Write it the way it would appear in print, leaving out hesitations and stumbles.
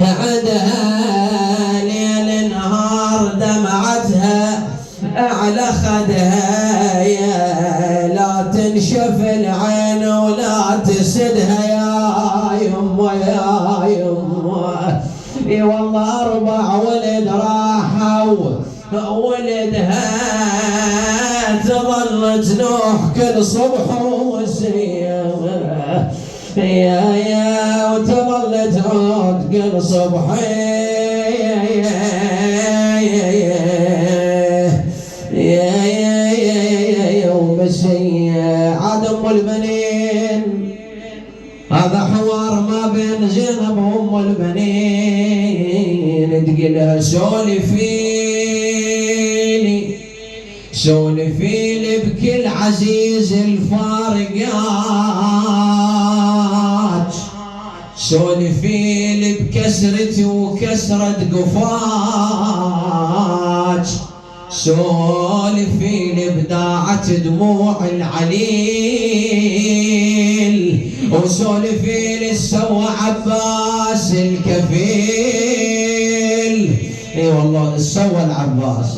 عدها ليل نهار دمعتها على خدها، يا لا تنشف العين ولا تسدها يا يمه يا يمه. اي والله 4 ولد راحوا، ولدها تظل تنوح كل صبح ومسية، يا وتظل تعود كل صبح يا ومسية. عاد ام البنين هذا حوار ما بين زينب وام البنين، تقلها سولفيني سولفيني بكل عزيز الفارقات، سولفيني بكسرتي وكسرة قفات، سولفيني بداعة دموع العليل، وسولفيني سوى عباس الكفيل. اي والله سوى العباس.